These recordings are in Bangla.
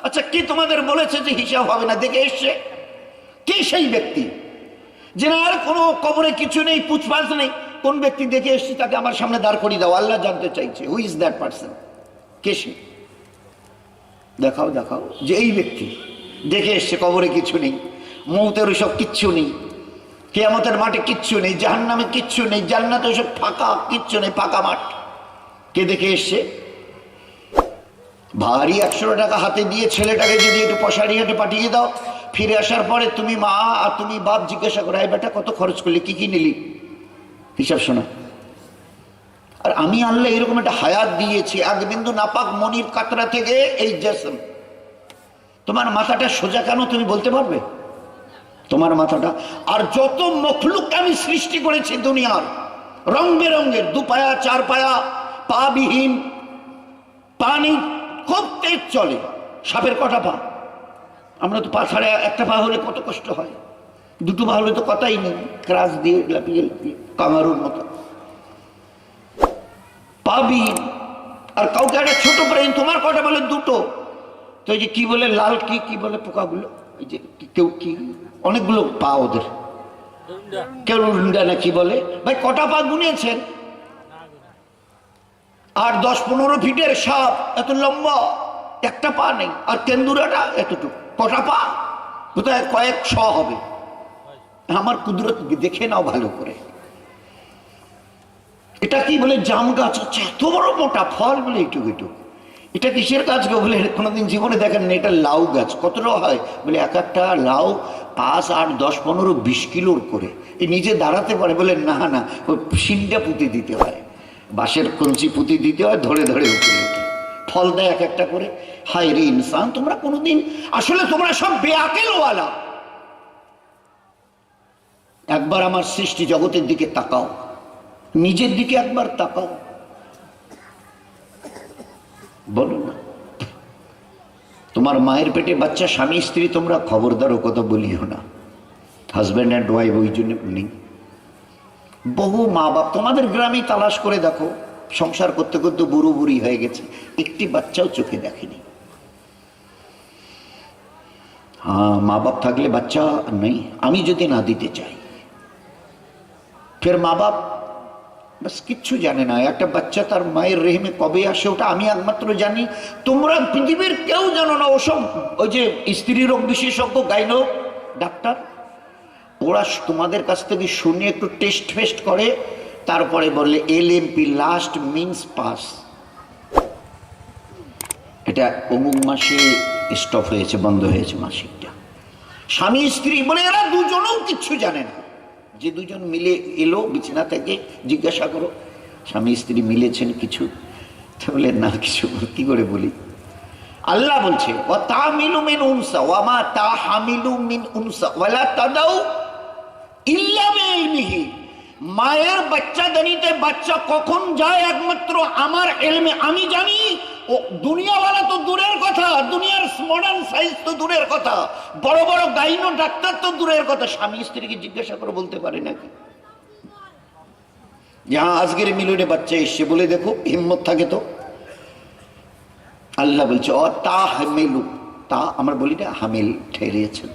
আচ্ছা, কে তোমাদের বলেছে যে হিসাব হবে না? দেখে এসছে কে সেই ব্যক্তি যে আর কোনো কবরে কিছু নেই, পুছপাছ নেই? কোন ব্যক্তি দেখে এসছে তাকে আমার সামনে দাঁড় করিয়ে দাও। আল্লাহ জানতে চাইছে হু ইজ দ্যাট পারসন, কে সে? দেখাও দেখাও যে এই ব্যক্তি দেখে এসছে কবরে কিছু নেই, মৌতের ওইসব কিচ্ছু নেই, কিয়ামতের মাঠে কিচ্ছু নেই, জাহান্নামে কিচ্ছু নেই, জান্নাতে ওইসব ফাঁকা, কিচ্ছু নেই, ফাঁকা মাঠ। কে দেখে এসছে? ভারী 100 টাকা হাতে দিয়ে ছেলেটাকে যদি একটু পশারি হাটে পাঠিয়ে দাও, ফিরে আসার পরে তুমি মা আর তুমি বাপ জিজ্ঞাসা করো, এই বেটা কত খরচ করলি, কি কি নিলি, হিসাব শোনা। আর আমি আল্লাহ এরকম একটা হায়াত দিয়েছি, এক বিন্দু নাপাক মনির কাতরা থেকে এই জেসম। তোমার মাথাটা সোজা কেন তুমি বলতে পারবে? তোমার মাথাটা আর যত মখলুক আমি সৃষ্টি করেছি দুনিয়ার রং বেরঙ্গের, 2 পায়া 4 পায়া, পা বিহীন, পানি খুব তেজ চলে। সাপের কটা পা? আমরা তো পা ছাড়া একটা পা হলে কত কষ্ট হয়, 2টো পা হলে তো কথাই নেই, ক্রাস দিয়ে লাপিয়ে লাপিয়ে কামারুর মতো পা বিহীন। আর কাউকে একটা ছোট ব্রেন, তোমার কটা বলে 2টো। তো এই যে কি বলে লাল কি কি বলে পোকাগুলো, এই যে কেউ কি অনেকগুলো পা ওদের, কেউ রুন্ডা না কি বলে, ভাই কটা পা গুনিয়েছেন? আর 10-15 ফিটের সাপ এত লম্বা, একটা পা নেই। আর কেন্দুরাটা এতটুকু, কটা পা? কোথায় কয়েক শ হবে। আমার কুদরত দেখে নাও ভালো করে। এটা কি বলে জাম গাছ হচ্ছে এত বড় মোটা, ফল বলে এটুকু এটুকু। এটা কিসের গাছ গো বলে কোনোদিন জীবনে দেখেন না। এটা লাউ গাছ। কতটা হয় বলে, এক একটা লাউ 5, 8, 10, 15, 20 কিলোর করে। এই নিজে দাঁড়াতে পারে বলে, না না ওই শিনটা পুঁতে দিতে হয়, বাঁশের কঞ্চি পুঁতে দিতে হয়, ধরে ধরে উপরে উঠে ফল দেয় এক একটা করে। হায় রে ইনসান, তোমরা কোনোদিন আসলে তোমরা সব বেআকেলওয়ালা। একবার আমার সৃষ্টি জগতের দিকে তাকাও, নিজের দিকে একবার তাকাও, বলো না। তোমার মায়ের পেটে বাচ্চা, স্বামী স্ত্রী, তোমরা খবরদার ও কথা বলিও না। হাজব্যান্ড অ্যান্ড ওয়াইফ ওই জন্য নেই। বহু মা বাপ তোমাদের গ্রামে তালাশ করে দেখো, সংসার করতে করতে বুড়ো বুড়ি হয়ে গেছে, একটি বাচ্চাও চোখে দেখেনি। হ্যাঁ, মা বাপ থাকলে বাচ্চা নেই, আমি যদি না দিতে চাই। ফের মা বাপ বাস কিচ্ছু জানে না, একটা বাচ্চা তার মায়ের রেহেমে কবে আসে ওটা আমি একমাত্র জানি, তোমরা পৃথিবীর কেউ জানো না। ওসব ওই যে স্ত্রী রোগ বিশেষজ্ঞ, গাইনো ডাক্তার, ওরা তোমাদের কাছ থেকে শুনে একটু টেস্ট ফেস্ট করে, তারপরে বললে LMP, লাস্ট মিন্স পাস, এটা অমুক মাসে স্টপ হয়েছে, বন্ধ হয়েছে মাসিকটা। স্বামী স্ত্রী বলে এরা দুজনেও কিচ্ছু জানে না। যে দুজন মিলে এলো বিছানা থেকে, জিজ্ঞাসা করো স্বামী স্ত্রী মিলেছেন কিছু? বলে না কিছু। কি করে বলি? আল্লাহ বলছে ওয়া তামিলু মিন উনসা ওয়া মা তাহামিলু মিন উনসা ওয়ালা তাদাউ ইল্লা বিইলমিহি। মায়ের বাচ্চাদানিতে বাচ্চা কখন যায় একমাত্র আমার ইলমে আমি জানি। ও দুনিয়াওয়ালা তো দূরের কথা, দুনিয়ার মডার্ন সায়েন্স তো দূরের কথা, বড় বড় গাইনো ডাক্তার তো দূরের কথা, স্বামী স্ত্রীকে জিজ্ঞাসা করে বলতে পারে নাকি? যাহা আজকের মিলনে বাচ্চা এসছে বলে দেখো, হিম্মত থাকে তো। আল্লাহ বলছে ও তা হামেলু, তা আমরা বলি না হামেল, ঠেরিয়েছেন।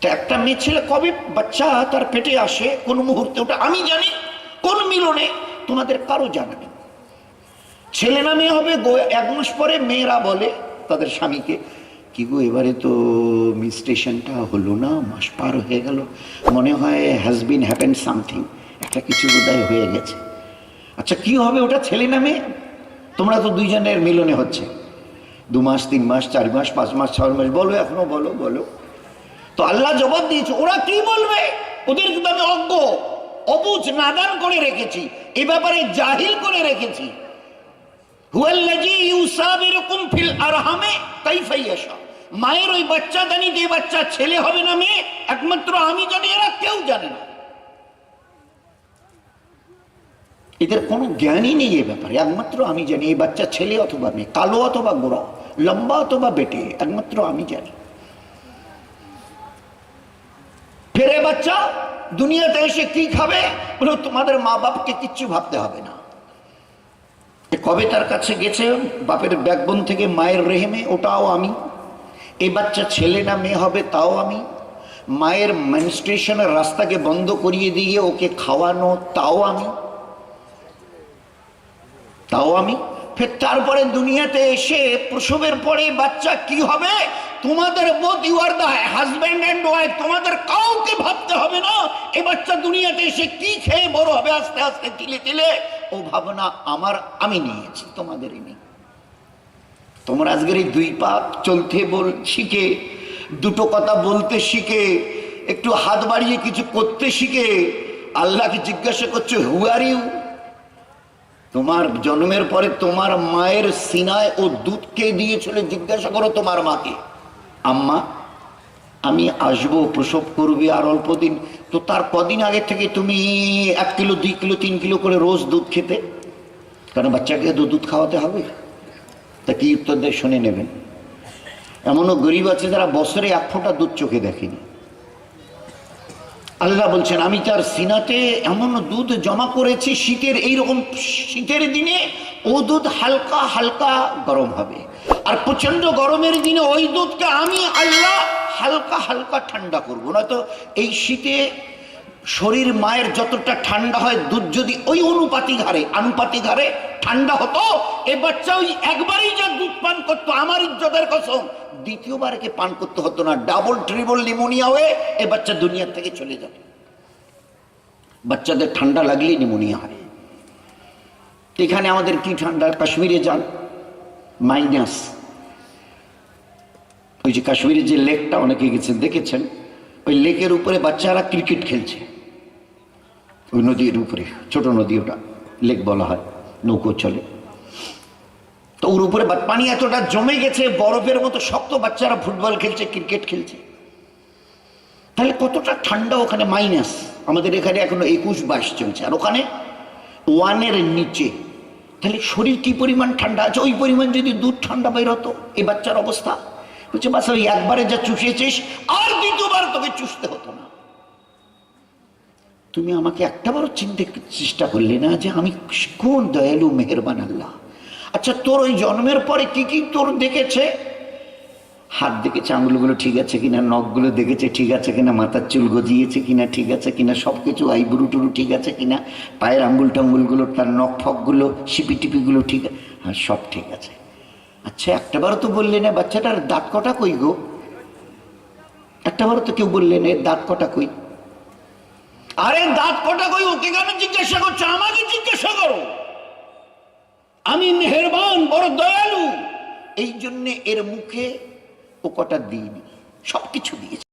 তো একটা মেয়ে ছেলে কবে বাচ্চা তার পেটে আসে, কোন মুহূর্তে, ওটা আমি জানি। কোন মিলনে তোমাদের কারো জানা নেই। ছেলে না মেয়ে হবে 1 মাস পরে মেয়েরা বলে তাদের স্বামীকে, কি গো এবারে তো মিনস্ট্রেশনটা হলো না, মাস পার হয়ে গেল, মনে হয় হ্যাজ বিন হ্যাপেন সামথিং, একটা কিছু বোধহয় হয়ে গেছে। আচ্ছা কি হবে ওটা, ছেলে না মেয়ে? তোমরা তো দুইজনের মিলনে হচ্ছে, 2 মাস 3 মাস 4 মাস 5 মাস 6 মাস, বলো এখনো বলো বলো। তো আল্লাহ জবাব দিয়েছে, ওরা কি বলবে? ওদের কিন্তু আমি অজ্ঞ, অবুঝ, নাদান করে রেখেছি, এ ব্যাপারে জাহিল করে রেখেছি। হুয়াল্লাযী ইউসাবিরুকুম ফিল আরহামে কাইফা ইয়াশা। মায়ের ওই বাচ্চা দানি যে বাচ্চা ছেলে হবে না মেয়ে, একমাত্র আমি জানি, এরা কেউ জানে না। এদের কোনো জ্ঞানই নেই এ ব্যাপারে, একমাত্র আমি জানি এই বাচ্চা ছেলে অথবা মেয়ে, কালো অথবা গোরা, লম্বা অথবা বেটে, একমাত্র আমি জানি। ফেরে বাচ্চা দুনিয়াতে এসে কি খাবে বলো, তোমাদের মা বাপকে কিচ্ছু ভাবতে হবে না। কবে তার কাছে গেছে বাপের ব্যাকবোন থেকে মায়ের রেহেমে, ওটাও আমি। এই বাচ্চা ছেলে না মেয়ে হবে তাও আমি। মায়ের মেনস্ট্রুয়েশনের রাস্তাকে বন্ধ করিয়ে দিয়ে ওকে খাওয়ানো তাও আমি। ফের তারপরে দুনিয়াতে এসে প্রসবের পরে বাচ্চা কি হবে তোমাদের বোধ, you are the husband and wife, তোমাদের কাউকে ভাবতে হবে না এ বাচ্চা দুনিয়াতে এসে কি খেয়ে বড় হবে আস্তে আস্তে তিলে তিলে, ও ভাবনা আমার আমি নিয়েছি, তোমাদেরই নেই। তোমরা আজকের এই দুই পা চলতে শিখে, দুটো কথা বলতে শিখে, একটু হাত বাড়িয়ে কিছু করতে শিখে আল্লাহকে জিজ্ঞাসা করছো হু আর ইউ। তোমার জন্মের পরে তোমার মায়ের সিনায় ও দুধ কে দিয়েছিল জিজ্ঞাসা করো তোমার মাকে। আম্মা আমি আসবো, প্রসব করবে আর অল্প দিন, তো তার কদিন আগে থেকে তুমি 1 কিলো 2 কিলো 3 কিলো করে রোজ দুধ খেতে, কারণ বাচ্চাকে তো দুধ খাওয়াতে হবে। তা কি উত্তর দেয় শুনে নেবেন। এমনও গরিব আছে যারা বছরে 1 ফোঁটা দুধ চোখে দেখেনি। আল্লাহ বলছেন আমি তার সিনাতে এমন দুধ জমা করেছি, শীতের এইরকম শীতের দিনে ও দুধ হালকা হালকা গরম হবে, আর প্রচন্ড গরমের দিনে ওই দুধকে আমি আল্লাহ হালকা হালকা ঠান্ডা করবো। নয়তো এই শীতে শরীর মায়ের যতটা ঠান্ডা হয়, দুধ যদি ওই আনুপাতিক হারে ঠান্ডা হতো, এ বাচ্চা ওই একবারই যা দুধ পান করতো, আমার ইজ্জতের কসম দ্বিতীয়বার একে পান করতে হতো না। ডাবল ট্রিবল নিউমোনিয়া হয়ে এ বাচ্চা দুনিয়ার থেকে চলে যাবে। বাচ্চাদের ঠান্ডা লাগলেই নিউমোনিয়া হয়। এখানে আমাদের কি ঠান্ডা, কাশ্মীরে যান মাইনাস। ওই যে কাশ্মীরের যে লেকটা অনেকে গেছেন দেখেছেন, ওই লেকের উপরে বাচ্চারা ক্রিকেট খেলছে, ওই নদীর উপরে, ছোট নদী, ওটা লেক বলা হয়, নৌকো চলে। তো ওর উপরে পানি এতটা জমে গেছে বরফের মতো শক্ত, বাচ্চারা ফুটবল খেলছে, ক্রিকেট খেলছে। তাহলে কতটা ঠান্ডা ওখানে, মাইনাস। আমাদের এখানে এখনো 21-22 চলছে, আর ওখানে 1-এর নিচে। তাহলে শরীর কি পরিমাণ ঠান্ডা আছে, ওই পরিমাণ যদি দুধ ঠান্ডা বের হতো এই বাচ্চার অবস্থা। বলছে বাস ওই একবারে যা চুষেছিস আর দ্বিতীয়বার তোকে চুষতে হতো না। তুমি আমাকে একটাবারও চিনতে চেষ্টা করলে না যে আমি কোন দয়ালু মেহেরবান আল্লাহ। আচ্ছা তোর ওই জন্মের পরে কি কি তোর দেখেছে? হাত দেখেছে, আঙুলগুলো ঠিক আছে কিনা, নখগুলো দেখেছে ঠিক আছে কিনা, মাথার চুল গজিয়েছে কিনা ঠিক আছে কিনা, সবকিছু আইবুড়ু টুরু ঠিক আছে কিনা, পায়ের আঙ্গুল টাঙ্গুলগুলো, তার নখ ফকগুলো, সিপি টিপিগুলো ঠিক আছে, হ্যাঁ সব ঠিক আছে। আচ্ছা একটাবারও তো বললে না বাচ্চাটার দাঁত কটা কই গো? একটাবারও তো কেউ বললেন এর দাঁত কটা কই? আরে দাঁত কটা কই ওকে কেন জিজ্ঞাসা করছো? আমাকে জিজ্ঞাসা করো। আমি মেহেরবান, বড় দয়ালু, এই জন্যে এর মুখে ও কটা দিইনি, সবকিছু দিয়েছে।